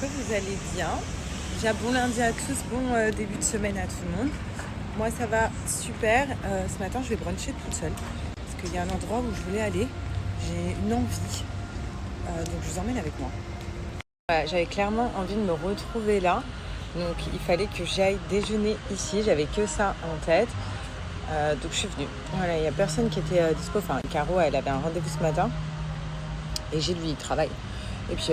que vous allez bien. Déjà bon lundi à tous, bon début de semaine à tout le monde. Moi ça va super. Ce matin je vais bruncher toute seule parce qu'il y a un endroit où je voulais aller. J'ai une envie, donc je vous emmène avec moi. Voilà, j'avais clairement envie de me retrouver là. Donc il fallait que j'aille déjeuner ici. J'avais que ça en tête. Donc je suis venue. Voilà, il n'y a personne qui était dispo. Enfin, Caro, elle avait un rendez-vous ce matin. Et Gilles, lui, il travaille. Et puis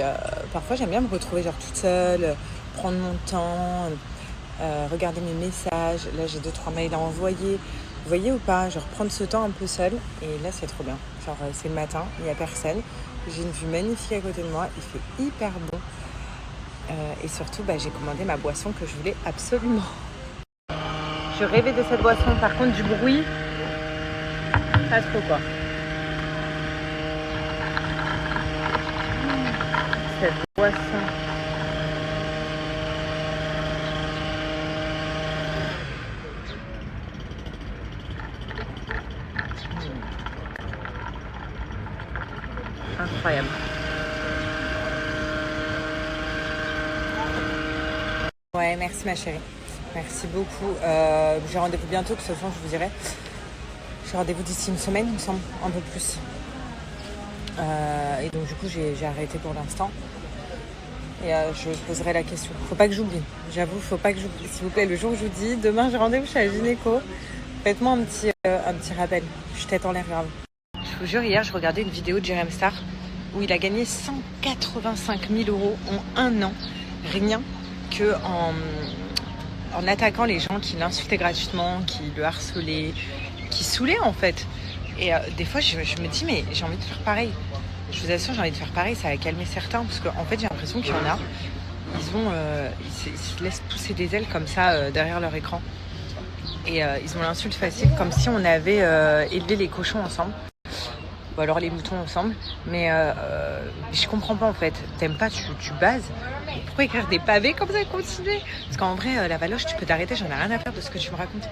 parfois j'aime bien me retrouver genre toute seule, prendre mon temps, regarder mes messages. Là j'ai 2-3 mails à envoyer. Vous voyez ou pas, genre prendre ce temps un peu seul. Et là c'est trop bien. Genre c'est le matin, il n'y a personne. J'ai une vue magnifique à côté de moi, il fait hyper bon. Et surtout j'ai commandé ma boisson que je voulais absolument. Je rêvais de cette boisson, par contre du bruit, pas trop quoi. Cette boisson. Incroyable. Ouais, merci ma chérie. Merci beaucoup. J'ai rendez-vous bientôt, de toute façon, je vous dirai. J'ai rendez-vous d'ici une semaine, il me semble, un peu plus. Et donc, du coup, j'ai arrêté pour l'instant. Et je poserai la question. Faut pas que j'oublie. J'avoue, faut pas que j'oublie. S'il vous plaît, le jour où je vous dis, demain, j'ai rendez-vous chez la gynéco. Faites-moi un petit rappel. Je suis tête en l'air grave. Je vous jure, hier, je regardais une vidéo de Jerem Star où il a gagné 185 000 € en un an. Rien que en attaquant les gens qui l'insultaient gratuitement, qui le harcelaient, qui saoulaient en fait. Et des fois, je me dis, mais j'ai envie de faire pareil. Je vous assure, j'ai envie de faire pareil, ça va calmer certains. Parce qu'en fait, j'ai l'impression qu'il y en a, ils se laissent pousser des ailes comme ça derrière leur écran. Et ils ont l'insulte facile, comme si on avait élevé les cochons ensemble. Ou alors les moutons ensemble. Mais je comprends pas en fait. T'aimes pas, tu bases. Pourquoi écrire des pavés comme ça, continuer? Parce qu'en vrai, la valoche, tu peux t'arrêter, j'en ai rien à faire de ce que tu me racontes.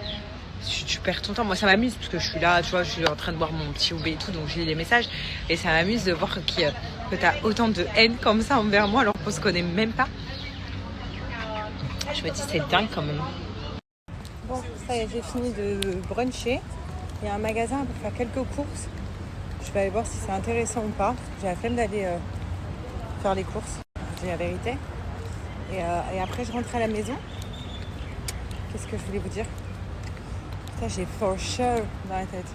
Tu perds ton temps. Moi, ça m'amuse parce que je suis là, tu vois, je suis en train de boire mon petit OB et tout, donc j'ai les messages. Et ça m'amuse de voir que t'as autant de haine comme ça envers moi alors qu'on se connaît même pas. Je me dis, c'est dingue quand même. Bon, ça y est, j'ai fini de bruncher. Il y a un magasin pour faire quelques courses. Je vais aller voir si c'est intéressant ou pas. J'ai la flemme d'aller faire les courses, je dis la vérité. Et après, je rentre à la maison. Qu'est-ce que je voulais vous dire? Ça, j'ai for sure dans la tête.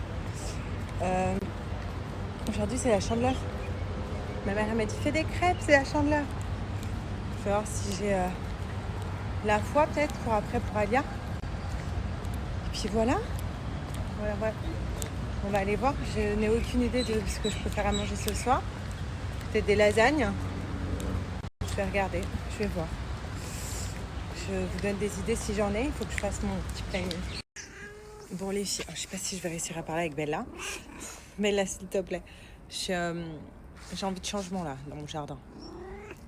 Aujourd'hui, c'est la Chandeleur. Ma mère m'a dit, fais des crêpes, c'est la Chandeleur. Je vais voir si j'ai la foi peut-être pour après pour Alia. Et puis voilà. Voilà. On va aller voir. Je n'ai aucune idée de ce que je peux faire à manger ce soir. Peut-être des lasagnes. Je vais regarder, je vais voir. Je vous donne des idées si j'en ai. Il faut que je fasse mon petit planning. Bon les filles, je sais pas si je vais réussir à parler avec Bella. Bella s'il te plaît. J'ai envie de changement là dans mon jardin.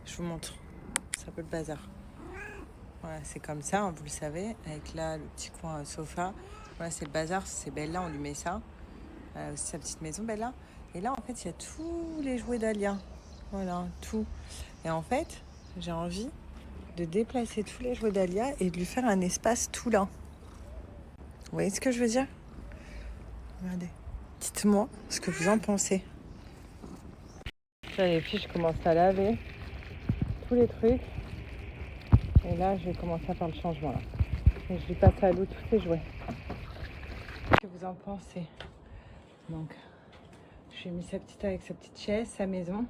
Je vous montre. C'est un peu le bazar. Voilà, c'est comme ça, hein, vous le savez. Avec là le petit coin sofa. Voilà, c'est le bazar. C'est Bella, on lui met ça. Aussi sa petite maison Bella. Et là en fait il y a tous les jouets d'Alia. Voilà, tout. Et en fait, j'ai envie de déplacer tous les jouets d'Alia et de lui faire un espace tout là. Vous voyez ce que je veux dire? Regardez. Dites-moi ce que vous en pensez. Là, les filles, je commence à laver tous les trucs. Et là, je vais commencer à faire le changement. Là. Et je vais passer à l'eau tous ces jouets. Qu'est-ce que vous en pensez? Donc, je lui ai mis sa petite avec sa petite chaise, sa maison.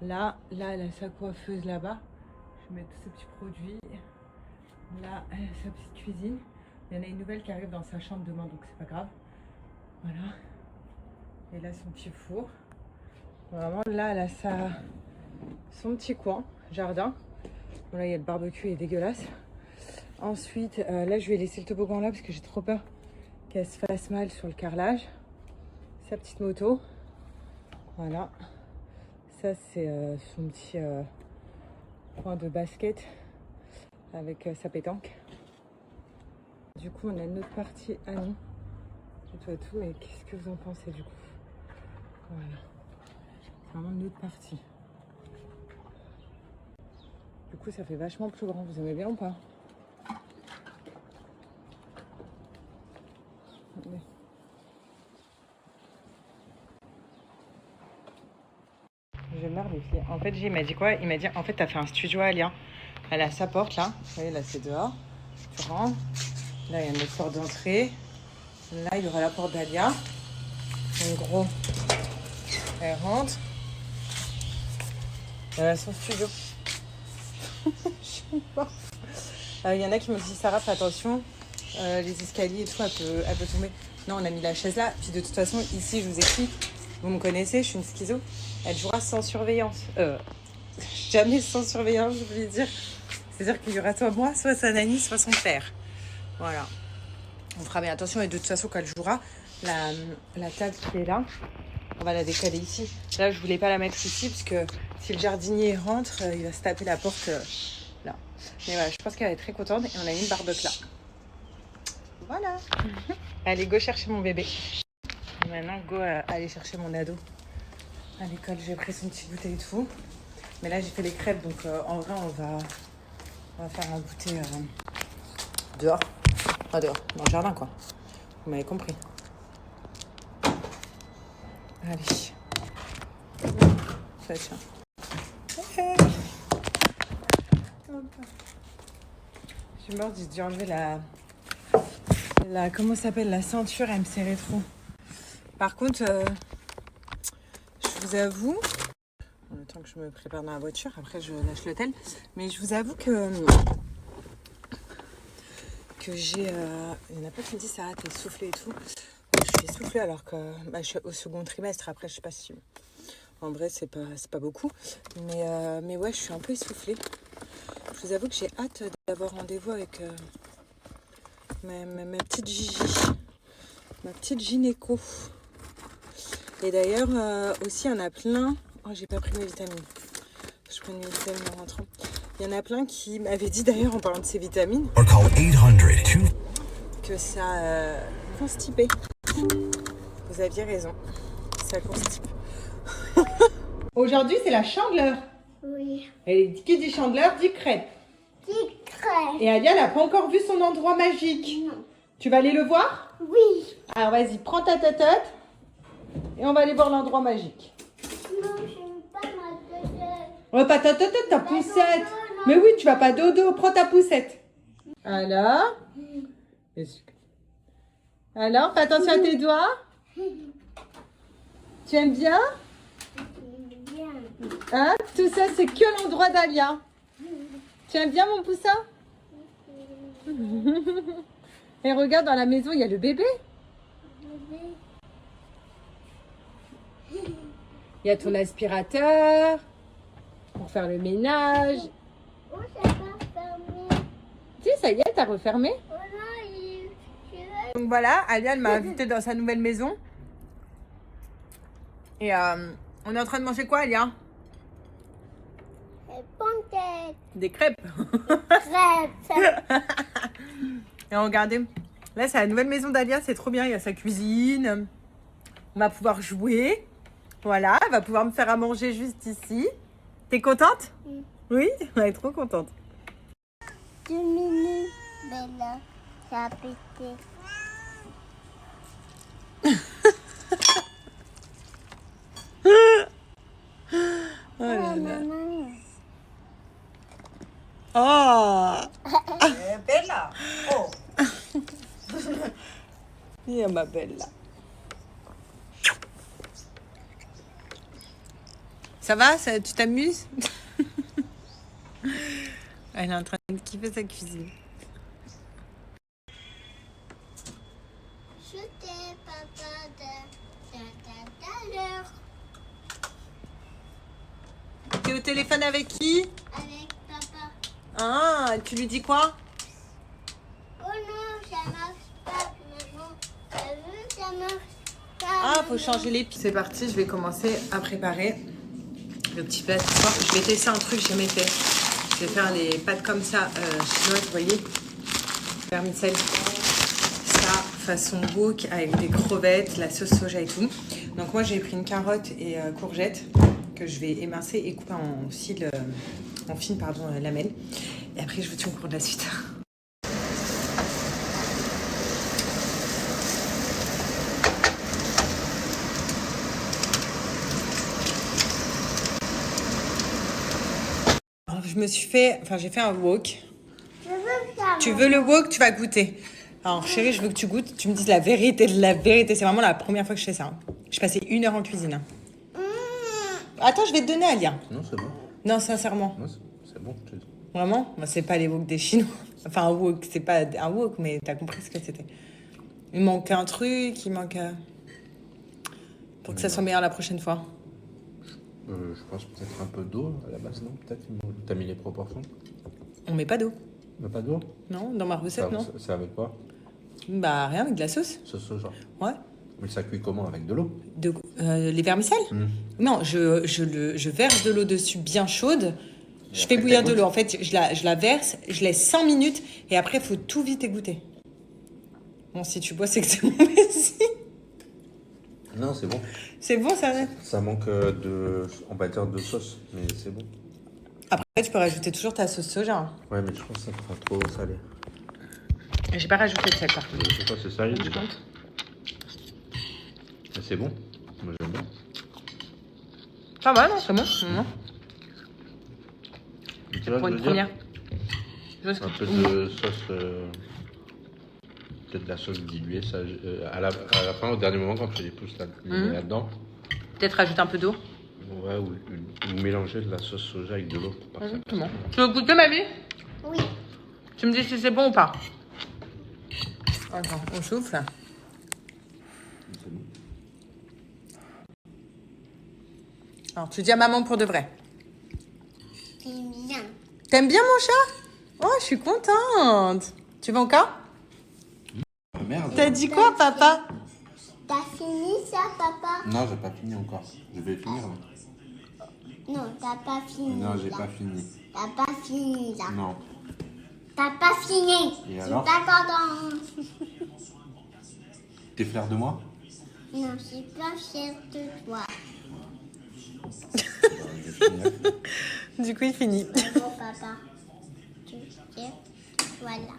Là, elle a sa coiffeuse là-bas. Je vais mettre tous ces petits produits. Là, elle a sa petite cuisine. Il y en a une nouvelle qui arrive dans sa chambre demain, donc c'est pas grave. Voilà. Et là, son petit four. Vraiment, là, elle a son petit coin, jardin. Bon, là, il y a le barbecue, il est dégueulasse. Ensuite, là, je vais laisser le toboggan là parce que j'ai trop peur qu'elle se fasse mal sur le carrelage. Sa petite moto. Voilà. Ça, c'est son petit coin de basket avec sa pétanque. Du coup, on a une autre partie à nous. Tout, mais qu'est-ce que vous en pensez du coup? Voilà. C'est vraiment une autre partie. Du coup, ça fait vachement plus grand. Vous aimez bien ou pas? Oui. Je meurs les filles. En fait, il m'a dit quoi? Il m'a dit, en fait, t'as fait un studio à Alia. Elle a sa porte là. Vous voyez, là, c'est dehors. Tu rentres. Là, il y a notre porte d'entrée. Là, il y aura la porte d'Alia. En gros, elle rentre. Elle a son studio. Je sais pas. Il y en a qui me disent, Sarah, fais attention. Les escaliers et tout, elle peut tomber. Non, on a mis la chaise là. Puis de toute façon, ici, je vous explique. Vous me connaissez, je suis une schizo. Elle jouera sans surveillance. Jamais sans surveillance, je voulais dire. C'est-à-dire qu'il y aura soit moi, soit sa nanny, soit son père. Voilà. On fera bien attention. Et de toute façon, quand elle jouera, la table qui est là, on va la décaler ici. Là, je voulais pas la mettre ici, parce que si le jardinier rentre, il va se taper la porte là. Mais voilà, je pense qu'elle est très contente. Et on a mis une barbecue là. Voilà. Allez, go chercher mon bébé. Et maintenant, go aller chercher mon ado. À l'école, j'ai pris son petit goûter et tout. Mais là, j'ai fait les crêpes, donc en vrai, on va faire un goûter dehors. Pas dehors, dans le jardin, quoi. Vous m'avez compris. Allez. Ça tient. Je suis morte, j'ai dû enlever la comment ça s'appelle, la ceinture, elle me serrait trop. Par contre, je vous avoue, le temps que je me prépare dans la voiture, après je lâche l'hôtel, mais je vous avoue que j'ai... il y en a pas qui me disent, Sarah, t'es essoufflée et tout. Je suis essoufflée alors que je suis au second trimestre, après je sais pas si... En vrai, c'est pas beaucoup, mais ouais, je suis un peu essoufflée. Je vous avoue que j'ai hâte d'avoir rendez-vous avec ma petite Gigi, ma petite gynéco. Et d'ailleurs, aussi, il y en a plein... Oh, j'ai pas pris mes vitamines. Je prends mes vitamines en rentrant. Il y en a plein qui m'avaient dit, d'ailleurs, en parlant de ces vitamines, que ça constipait. Vous aviez raison. Ça constipe. Aujourd'hui, c'est la chandeleur. Oui. Et qui dit chandeleur dit crêpe. Dit crêpe. Et Alia n'a pas encore vu son endroit magique. Non. Tu vas aller le voir? Oui. Alors vas-y, prends ta tête et on va aller voir l'endroit magique. Non, j'aime pas ma tête. Oh, pas ta tête, ta poussette. non. Mais oui, tu vas pas dodo, prends ta poussette. Alors? Alors, fais attention à tes doigts. Tu aimes bien? Bien. Hein? Tout ça, c'est que l'endroit d'Alia. Tu aimes bien mon poussin? Et regarde, dans la maison, il y a le bébé. Il y a ton aspirateur pour faire le ménage. Oh, ça va fermer. Tu sais, ça y est, t'as refermé. Oh non, Donc voilà, Alia, elle m'a invitée dans sa nouvelle maison. Et on est en train de manger quoi, Alia? pancake. Des crêpes. Crêpe. Et regardez, là, c'est la nouvelle maison d'Alia, c'est trop bien. Il y a sa cuisine. On va pouvoir jouer. Voilà, elle va pouvoir me faire à manger juste ici. T'es contente? Oui, elle est trop contente. 2 minutes, Bella. Ça a pété. Oh là là. Maman. Oh, Bella, oh, il y a ma belle là. Ça va? Tu t'amuses? Elle est en train de kiffer sa cuisine. Je t'ai papa de l'heure. T'es au téléphone avec qui? Avec papa. Ah, tu lui dis quoi? Oh non, ça marche pas, maman. T'as vu, ça marche pas. Ah, faut changer les pieds. C'est parti, je vais commencer à préparer le petit plat ce soir. Je vais tester un truc que j'ai jamais fait. Je vais faire les pâtes comme ça, chinoises, vous voyez. Vermicelle. Ça, façon wok, avec des crevettes, la sauce soja et tout. Donc moi, j'ai pris une carotte et courgette que je vais émincer et couper en cils On filme, pardon, Lamel. Et après, je vous tiens au courant de la suite. Alors, j'ai fait un wok. Je veux ça. Tu veux le wok, tu vas goûter. Alors, chérie, je veux que tu goûtes. Tu me dises la vérité de la vérité. C'est vraiment la première fois que je fais ça. Hein. J'ai passé 1 heure en cuisine. Hein. Attends, je vais te donner, Alia. Non, c'est bon. Non, sincèrement. Non, c'est bon. je te dis. Vraiment? Bah, c'est pas les woks des Chinois. Enfin, un wok, c'est pas un wok, mais t'as compris ce que c'était. Il manque un truc, il manque... Pour que ça soit meilleur la prochaine fois. Je pense peut-être un peu d'eau à la base, non? Peut-être. T'as mis les proportions? On met pas d'eau. Mais pas d'eau? Non, dans ma recette, non. C'est avec quoi? Bah, rien, avec de la sauce. Sauce soja. Ouais. Mais ça cuit comment? Avec de l'eau? Les vermicelles? Non, je verse de l'eau dessus bien chaude. Je fais après, bouillir de t'égouttes. l'eau. En fait, je la verse, je laisse 5 minutes et après, il faut tout vite égoutter. Bon, si tu bois, c'est que c'est mauvais signe. Non, c'est bon. C'est bon, ça va. Ça manque on va dire de sauce, mais c'est bon. Après, tu peux rajouter toujours ta sauce soja. Hein. Ouais, mais je pense que ça fera trop salé. J'ai pas rajouté de sel, par contre. Je sais pas, c'est salé Tu déjà. comptes? Mais c'est bon. Moi, j'aime bien. Ça va, non? C'est bon. Non. Tu vois, Pour je une veux première. dire, un peu de sauce... peut-être de la sauce diluée. Ça, à la fin, au dernier moment, quand tu les pousses là-dedans... Peut-être rajouter un peu d'eau. Ouais, ou mélanger de la sauce soja avec de l'eau. pour pas que ça Exactement. passe. Tu veux goûter, ma vie? Oui. Tu me dis si c'est bon ou pas. Attends, on souffle. C'est bon. Alors, tu dis à maman pour de vrai. C'est bien. T'aimes bien mon chat? Oh, je suis contente. Tu vas encore? Ah, merde. T'as dit quoi, papa? T'as fini ça, papa? Non, j'ai pas fini encore. Je vais finir là. Non, t'as pas fini. Non, j'ai là. pas fini. T'as pas fini là. Non. T'as pas fini. Et Je suis alors? pas content. T'es fier de moi? Non, je suis pas fière de toi. Je vais finir. Du coup, il finit. Bravo, papa. Tu sais, voilà.